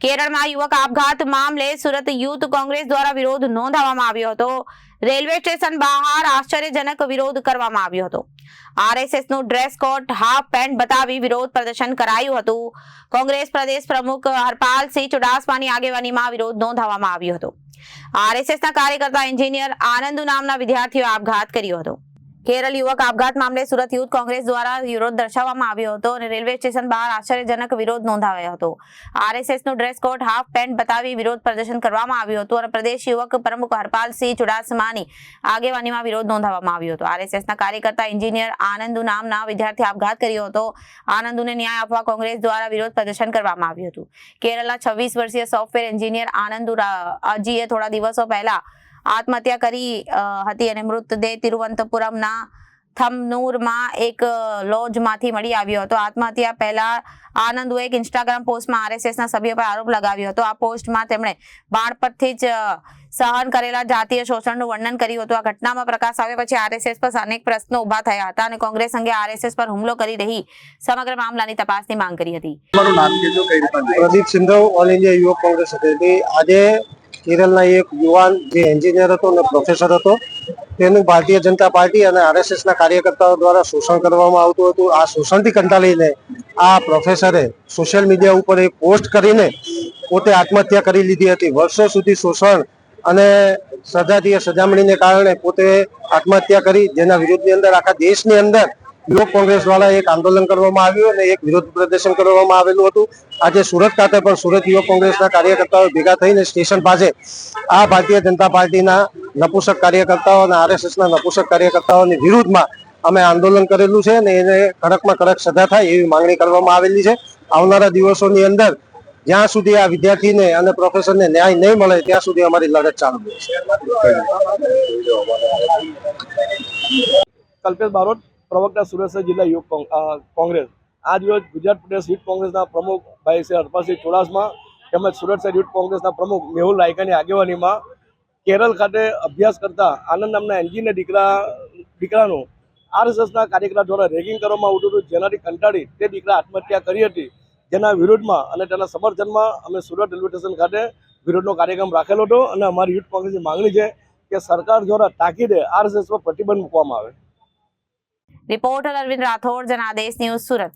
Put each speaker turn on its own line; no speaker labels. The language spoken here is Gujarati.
કેરળમાં યુવક આપઘાત મામલે સુરત યુથ કોંગ્રેસ દ્વારા વિરોધ નોંધાવવામાં આવ્યો હતો। રેલવે સ્ટેશન બહાર આશ્ચર્યજનક વિરોધ કરવામાં આવ્યો હતો। આરએસએસનું ડ્રેસ કોડ હાફ પેન્ટ બતાવી વિરોધ પ્રદર્શન કરાયું હતું। કોંગ્રેસ પ્રદેશ પ્રમુખ હરપાલસિંહ ચુડાસમાની આગેવાનીમાં વિરોધ નોંધાવવામાં આવ્યો હતો। આરએસએસના કાર્યકર્તા એન્જિનિયર આનંદુ નામના વિદ્યાર્થીએ આપઘાત કર્યો હતો। કેરળ યુવક આપઘાત મામલે સુરત યુથ કોંગ્રેસ દ્વારા વિરોધ દર્શાવવામાં આવ્યો હતો અને રેલવે સ્ટેશન બહાર આશ્ચર્યજનક વિરોધ નોંધાવ્યો હતો। આરએસએસનું ડ્રેસ કોડ હાફ પેન્ટ બતાવી વિરોધ પ્રદર્શન કરવામાં આવ્યું હતું અને પ્રદેશ યુવક પ્રમુખ હરપાલસિંહ ચુડાસમાની આગેવાનીમાં વિરોધ નોંધાવવામાં આવ્યો હતો। આરએસએસના કાર્યકર્તા એન્જિનિયર આનંદુ નામના વિદ્યાર્થીએ આપઘાત કર્યો હતો। આનંદુને ન્યાય આપવા કોંગ્રેસ દ્વારા વિરોધ પ્રદર્શન કરવામાં આવ્યું હતું। કેરળના 26 વર્ષીય સોફ્ટવેર એન્જિનિયર આનંદુ અજીએ થોડા દિવસો પહેલા આત્મહત્યા કરી હતી અને મૃતદેહ તિરુવનંતપુરમના થમનૂરમાં એક લોજમાંથી મળી આવ્યો હતો। આત્મહત્યા પહેલા આનંદુએ એક ઇન્સ્ટાગ્રામ પોસ્ટમાં આરએસએસના સભ્યો પર આરોપ લગાવ્યો હતો। આ પોસ્ટમાં તેમણે બાળપણથી જ સહન કરેલા જાતીય શોષણનું વર્ણન કર્યું હતું। આ ઘટનામાં પ્રકાશ આવ્યા પછી આરએસએસ પર અનેક પ્રશ્નો ઉભા થયા હતા અને કોંગ્રેસ અંગે આરએસએસ પર હુમલો કરી રહી સમગ્ર મામલાની તપાસની માંગ કરી હતી।
પ્રદીપ સિંધવ, ઓલ ઇન્ડિયા યુવક કોંગ્રેસ સેક્રેટરી। આજે કેરળના એક યુવાન જે એન્જિનિયર હતો અને પ્રોફેસર હતો તેનું ભારતીય જનતા પાર્ટી અને આરએસએસના કાર્યકર્તાઓ દ્વારા શોષણ કરવામાં આવતું હતું। આ શોષણથી કંટાળીને આ પ્રોફેસરે સોશિયલ મીડિયા ઉપર એક પોસ્ટ કરીને પોતે આત્મહત્યા કરી લીધી હતી। વર્ષો સુધી શોષણ અને સજાતીય સજામણીને કારણે પોતે આત્મહત્યા કરી, જેના વિરોધની અંદર આખા દેશની અંદર યુવક કોંગ્રેસ દ્વારા એક આંદોલન કરવામાં આવ્યું અને એક વિરોધ પ્રદર્શન કરવામાં આવેલું હતું। આજે સુરત ખાતે પણ સુરત યુવક કોંગ્રેસના કાર્યકર્તાઓ ભેગા થઈને સ્ટેશન પાસે આ ભારતીય જનતા પાર્ટીના નપુંસક કાર્યકર્તાઓ અને આરએસએસના નપુંસક કાર્યકર્તાઓની વિરુદ્ધમાં અમે આંદોલન કરેલું છે અને એને કડકમાં કડક સજા થાય એવી માંગણી કરવામાં આવેલી છે। આવનારા દિવસોની અંદર જ્યાં સુધી આ વિદ્યાર્થીને અને પ્રોફેસરને ન્યાય નહીં મળે ત્યાં સુધી અમારી લડત ચાલુ રહેશે।
કલ્પેશ બારોટ, પ્રવક્તા સુરત જિલ્લા યુવક કોંગ્રેસ। આજ રોજ ગુજરાત પ્રદેશ યુથ કોંગ્રેસના પ્રમુખ ભાઈ શ્રી હરપાલસિંહ ચુડાસમા તેમજ સુરત શહેર યુથ કોંગ્રેસના પ્રમુખ મેહુલ રાયકાની આગેવાનીમાં કેરળ ખાતે અભ્યાસ કરતા આનંદ નામના એન્જિનિયર દીકરાનું આરએસએસના કાર્યકર્તા દ્વારા રેગિંગ કરવામાં આવતું હતું, જેનાથી કંટાળી તે દીકરા આત્મહત્યા કરી હતી। જેના વિરોધમાં અને તેના સમર્થનમાં અમે સુરત રેલવે સ્ટેશન ખાતે વિરોધનો કાર્યક્રમ રાખેલો હતો અને અમારી યુથ કોંગ્રેસની માંગણી છે કે સરકાર દ્વારા તાકીદે આરએસએસ પર પ્રતિબંધ મૂકવામાં આવે।
Reporter Arvind Rathod, Janadesh news, Surat.